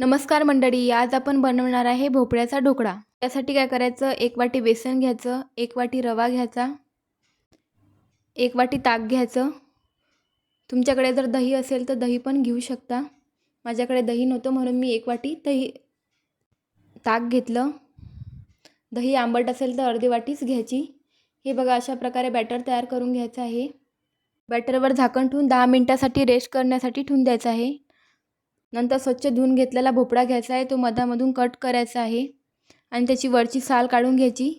नमस्कार मंडळी, आज आपण बनवणार आहे भोपळ्याचा ढोकळा। त्यासाठी काय करायचं, 1 वाटी बेसन घ्यायचं, 1 वाटी रवा घ्यायचा, 1 वाटी ताक घ्यायचं। तुमच्याकडे जर दही असेल तर दही पण घेऊ शकता। माझ्याकडे दही नव्हतं म्हणून मी 1 वाटी ताक घेतलं। दही आंबट असेल तर अर्धी वाटीच घ्यायची। हे बघा, अशा प्रकारे बॅटर तयार करून घ्यायचं आहे। बॅटरवर झाकण ठेवून 10 मिनिटांसाठी रेस्ट करण्यासाठी ठेवून द्यायचं आहे। नंतर स्वच्छ धुवून घेतलेला भोपळा घ्यायचा आहे, तो मधामधून कट करायचा आहे आणि त्याची वरची साल काढून घ्यायची।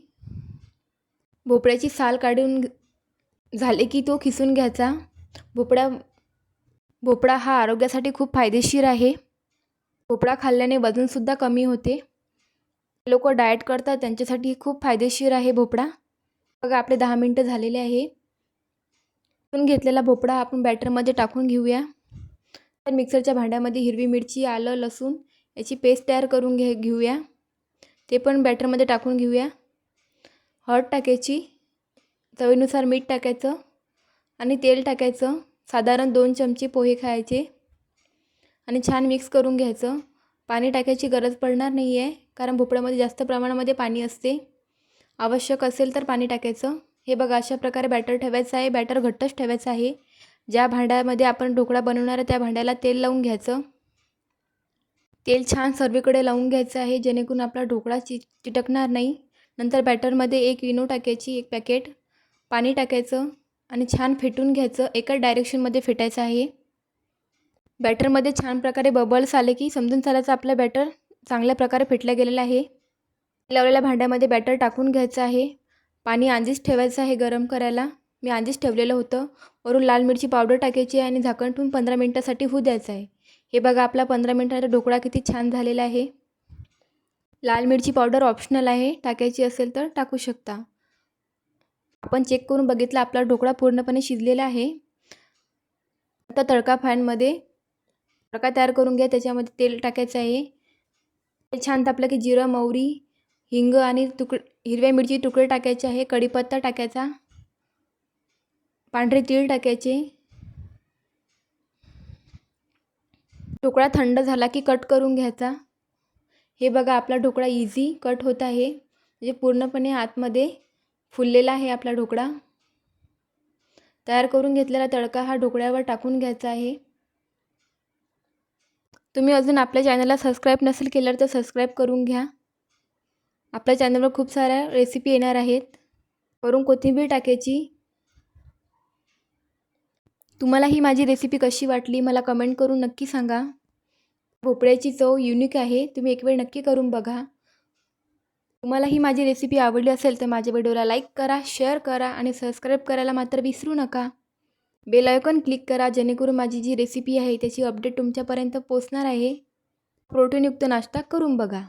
भोपळ्याची साल काढून झाले की तो खिसून घ्यायचा। भोपळा हा आरोग्यासाठी खूप फायदेशीर आहे। भोपळा खाल्ल्याने वजन सुद्धा कमी होते। लोक डाएट करतात त्यांच्यासाठी खूप फायदेशीर आहे भोपळा। बघा, आपले 10 मिनिटं झालेले आहे। खिसून घेतलेला भोपळा आपण बॅटरमध्ये टाकून घेऊया। तर मिक्सरच्या भांड्यामध्ये हिरवी मिरची, आलं, लसूण याची पेस्ट तयार करून घेऊया। ते पण बॅटरमध्ये टाकून घेऊया। हळद टाकायची, चवीनुसार मीठ टाकायचं आणि तेल टाकायचं। साधारण 2 चमचे पोहे खायचे आणि छान मिक्स करून घ्यायचं। पाणी टाकायची गरज पडणार नाही आहे, कारण भोपळ्यामध्ये जास्त प्रमाणामध्ये पाणी असते। आवश्यक असेल तर पाणी टाकायचं। हे बघा, अशा प्रकारे बॅटर ठेवायचं आहे। बॅटर घट्टच ठेवायचं आहे। ज्या भांड्यामध्ये आपण ढोकळा बनवणार आहे त्या भांड्याला तेल लावून घ्यायचं। तेल छान सर्वीकडे लावून घ्यायचं आहे, जेणेकरून आपला ढोकळा चिटकणार नाही। नंतर बॅटरमध्ये 1 इनो टाकायची, 1 पॅकेट पाणी टाकायचं आणि छान फेटून घ्यायचं। एकाच डायरेक्शनमध्ये फेटायचं आहे। बॅटरमध्ये छान प्रकारे बबल्स आले की समजून चालायचं आपलं बॅटर चांगल्या प्रकारे फेटलं गेलेलं आहे। लावलेल्या भांड्यामध्ये बॅटर टाकून घ्यायचं आहे। पाणी आधीच ठेवायचं आहे गरम करायला। मी आधीच ठेवलेलं होतं। वरून लाल मिरची पावडर टाकायची आणि झाकण ठेवून 15 मिनिटांसाठी होऊ द्यायचं आहे। हे बघा, आपला 15 मिनिटांचा ढोकळा किती छान झालेला आहे। लाल मिरची पावडर ऑप्शनल आहे, टाकायची असेल तर टाकू शकता। आपण चेक करून बघितलं, आपला ढोकळा पूर्णपणे शिजलेला आहे। आता तडका पॅनमध्ये तडका तयार करून घ्या। त्याच्यामध्ये तेल टाकायचं आहे। ते छान तापलं की जिरं, मोहरी, हिंग आणि हिरव्या मिरची तुकडे टाकायचे आहे। कढीपत्ता टाकायचा, पांढरे तीळ टाकायचे। ढोकळा थंड झाला की कट करून घ्यायचा। हे बघा, आपला ढोकळा इझी कट होत आहे, म्हणजे पूर्णपणे आतमध्ये फुललेला आहे आपला ढोकळा। तयार करून घेतलेला तडका हा ढोकळ्यावर टाकून घ्यायचा आहे। तुम्ही अजून आपल्या चॅनलला सबस्क्राईब नसेल केलं तर सबस्क्राईब करून घ्या। आपल्या चॅनलवर खूप साऱ्या रेसिपी येणार आहेत। वरून कोथिंबीर टाकायची। तुम्हाला ही माझी रेसिपी कशी वाटली मला कमेंट करून नक्की सांगा। भोपळ्याची चव युनिक आहे, तुम्ही एक वेळ नक्की करून बघा। तुम्हाला ही माझी रेसिपी आवडली असेल तर माझ्या व्हिडिओला लाईक करा, शेअर करा आणि सबस्क्राईब करायला मात्र विसरू नका। बेल आयकॉन क्लिक करा, जेणेकरून माझी जी रेसिपी आहे त्याची अपडेट तुमच्यापर्यंत पोहोचणार आहे। प्रोटीनयुक्त नाश्ता करून बघा।